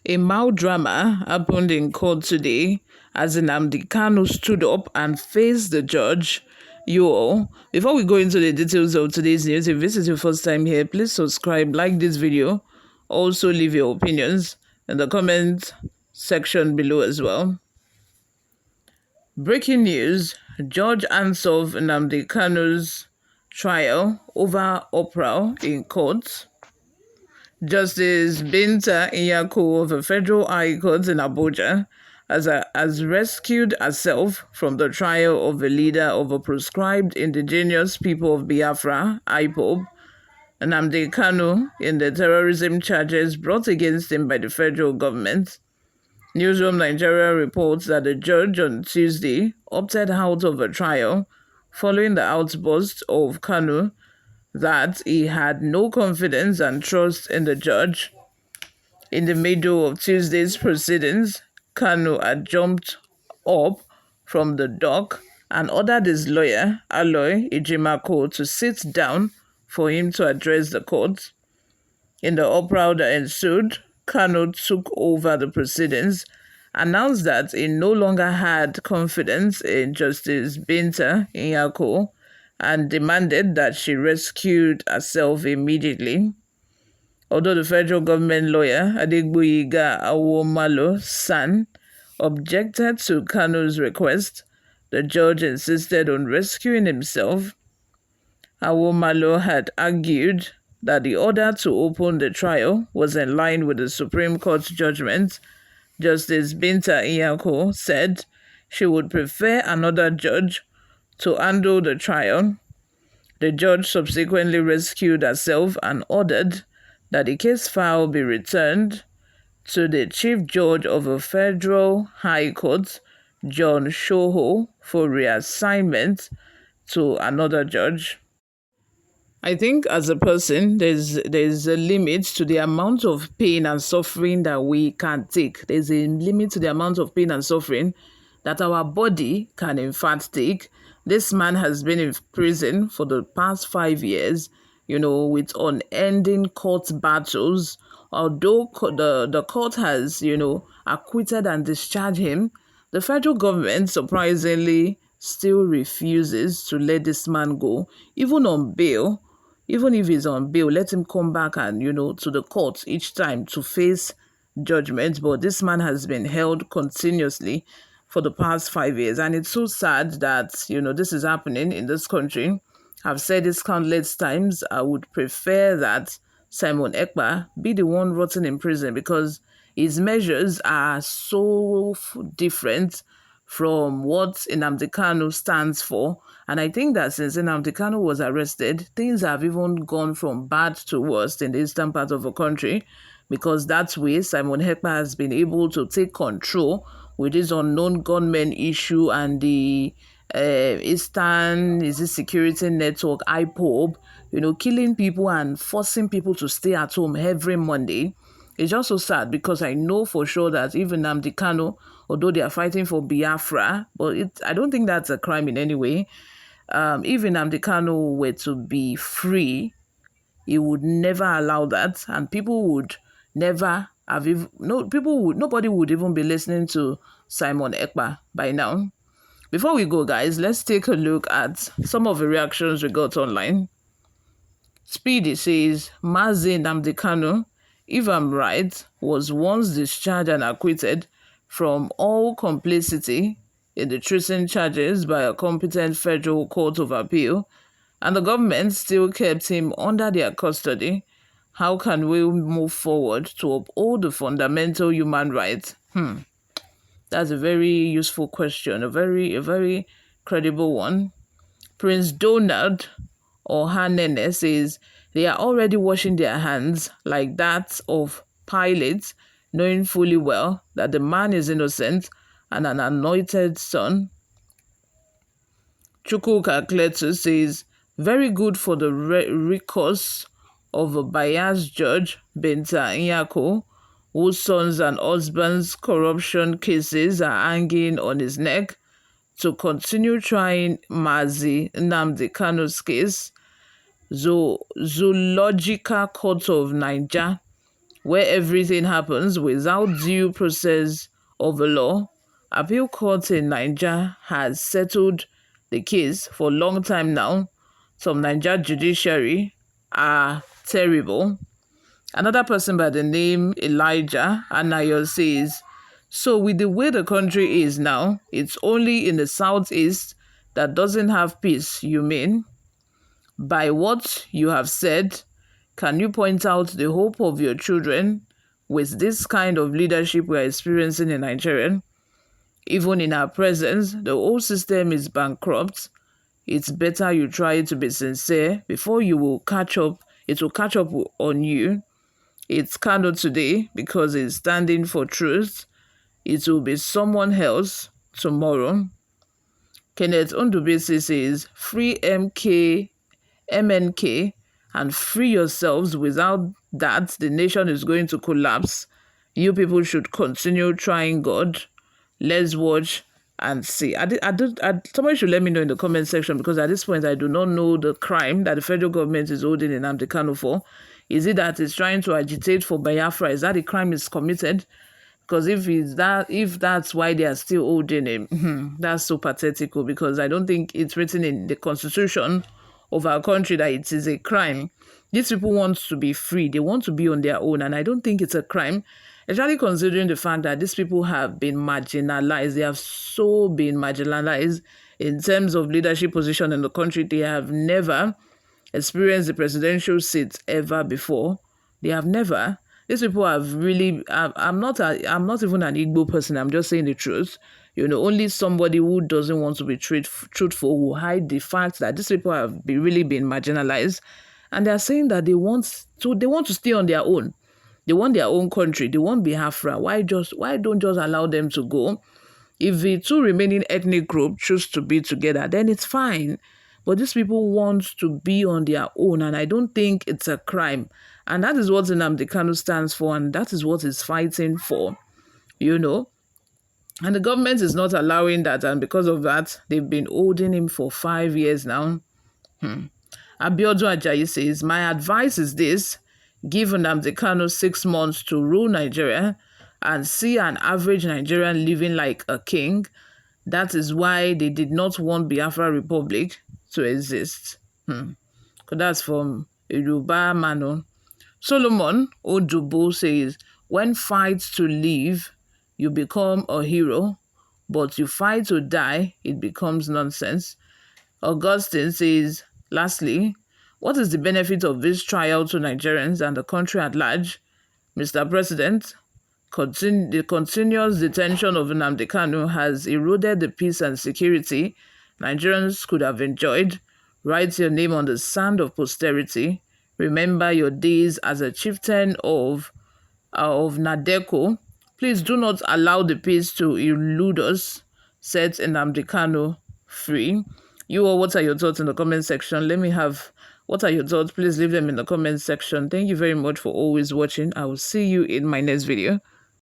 A mild drama happened in court today as Nnamdi Kanu stood up and faced the judge. Before we go into the details of today's news, if this is your first time here, please subscribe, like this video. Also, leave your opinions in the comment section below as well. Breaking news: Judge Ansov Nnamdi Kanu'S trial over Uproar in court. Justice Binta Nyako of the Federal High Court in Abuja has rescued herself from the trial of the leader of the proscribed indigenous people of Biafra, IPOB, Nnamdi Kanu, in the terrorism charges brought against him by the federal government. Newsroom Nigeria reports that the judge on Tuesday opted out of the trial following the outburst of Kanu that he had no confidence and trust in the judge. In the middle of Tuesday's proceedings, Kanu had jumped up from the dock and ordered his lawyer, Aloy Ejimako, to sit down for him to address the court. In the uproar that ensued, Kanu took over the proceedings, announced that he no longer had confidence in Justice Binta Nyako, and demanded that she rescued herself immediately. Although the federal government lawyer, Adegboyega Awomalo San, objected to Kanu's request, the judge insisted on rescuing himself. Awomalo had argued that the order to open the trial was in line with the Supreme Court's judgment. Justice Binta Nyako said she would prefer another judge to handle the trial. The judge subsequently rescued herself and ordered that the case file be returned to the Chief Judge of the Federal High Court, John Shoho, for reassignment to another judge. I think as a person, there's a limit to the amount of pain and suffering that we can take. There's a limit to the amount of pain and suffering that our body can in fact take. This man has been in prison for the past 5 years, with unending court battles. Although the court has, acquitted and discharged him, the federal government surprisingly still refuses to let this man go, even on bail. Even if he's on bail, let him come back and, to the court each time to face judgment. But this man has been held continuously for the past 5 years. And it's so sad that, this is happening in this country. I've said this countless times. I would prefer that Simon Ekpa be the one rotting in prison, because his measures are so different from what Nnamdi Kanu stands for. And I think that since Nnamdi Kanu was arrested, things have even gone from bad to worse in the eastern part of the country, because that way Simon Ekpa has been able to take control with this unknown gunmen issue and the Eastern security network, IPOB, killing people and forcing people to stay at home every Monday. It's just so sad, because I know for sure that even Nnamdi Kanu, although they are fighting for Biafra, but I don't think that's a crime in any way. Even Nnamdi Kanu were to be free, he would never allow that, and people would never have nobody would even be listening to Simon Ekpa by now. Before we go, guys, let's take a look at some of the reactions we got online. Speedy says, Mazi Nnamdi Kanu, if I'm right, was once discharged and acquitted from all complicity in the treason charges by a competent federal court of appeal, and the government still kept him under their custody. How can we move forward to uphold the fundamental human rights? That's a very useful question, a very credible one. Prince Donald or Hanene says they are already washing their hands like that of Pilate, knowing fully well that the man is innocent and an anointed son. Chukwuka Kletu says, very good for the recourse of a biased judge, Binta Nyako, whose sons and husbands' corruption cases are hanging on his neck, to continue trying Mazi Nnamdi Kanu's case. Zoological Court of Niger where everything happens without due process of the law. Appeal court in Nigeria has settled the case for a long time now. Some Nigeria judiciary are terrible. Another person by the name Elijah Anayo says, so with the way the country is now, it's only in the southeast that doesn't have peace, you mean? By what you have said, can you point out the hope of your children with this kind of leadership we are experiencing in Nigeria? Even in our presence, the whole system is bankrupt. It's better you try to be sincere before you will catch up. It will catch up on you. It's Kano today because it's standing for truth. It will be someone else tomorrow. Kenneth Ondubisi says, free MNK, and free yourselves. Without that, the nation is going to collapse. You people should continue trying God. Let's watch and see. Somebody should let me know in the comment section, because at this point I do not know the crime that the federal government is holding Nnamdi Kanu for. Is it that it's trying to agitate for Biafra? Is that the crime is committed? Because if that's why they are still holding him, that's so pathetic. Because I don't think it's written in the constitution of our country that it is a crime. These people want to be free. They want to be on their own, and I don't think it's a crime, especially considering the fact that these people have been marginalized. They have so been marginalized in terms of leadership position in the country. They have never experienced the presidential seat ever before. They have never. These people have really. I'm not even an Igbo person. I'm just saying the truth. Only somebody who doesn't want to be truthful will hide the fact that these people have really been marginalized, and they are saying that they want to stay on their own. They want their own country. They want Biafra. Why don't just allow them to go? If the two remaining ethnic groups choose to be together, then it's fine. But these people want to be on their own, and I don't think it's a crime. And that is what Nnamdi Kanu stands for, and that is what he's fighting for, And the government is not allowing that, and because of that, they've been holding him for 5 years now. Abiodun Ajayi says, my advice is this: give Nnamdi Kanu 6 months to rule Nigeria and see an average Nigerian living like a king. That is why they did not want Biafra Republic to exist. That's from Yoruba Manu. Solomon Odubo says, when fight to live, you become a hero, but you fight to die, it becomes nonsense. Augustine says, lastly, what is the benefit of this trial to Nigerians and the country at large? Mr. President, the continuous detention of Nnamdi Kanu has eroded the peace and security Nigerians could have enjoyed. Write your name on the sand of posterity. Remember your days as a chieftain of Nadeko. Please do not allow the peace to elude us. Set Nnamdi Kanu free. What are your thoughts in the comment section? What are your thoughts? Please leave them in the comment section. Thank you very much for always watching. I will see you in my next video.